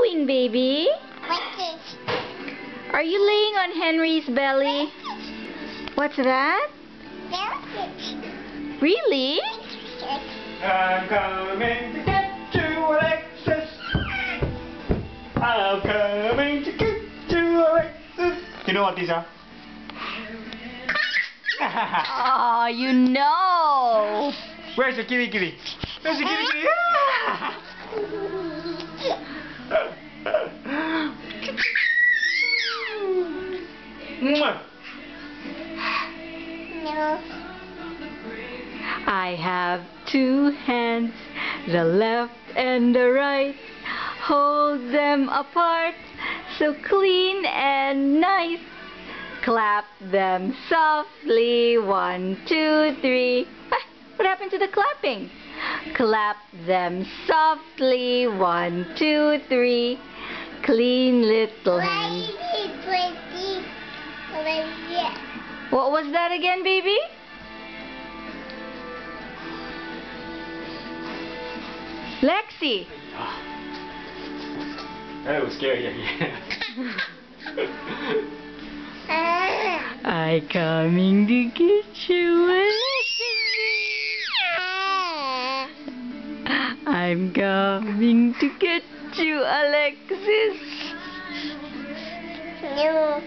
doing, baby? Are you laying on Henry's belly? What's that? Really? I'm coming to get you, Alexis. I'm coming to get you, Alexis. You know what these are? Oh, you know. Where's the kitty kitty? Where's the kitty kitty? Mwah. No. I have two hands, the left and the right. Hold them apart, so clean and nice. Clap them softly, 1, 2, 3. Ah, what happened to the clapping? Clap them softly, 1, 2, 3. Clean little hands. What was that again, baby? Lexi. That was scary. I coming to get you, Alexis. I'm coming to get you, Alexis. No.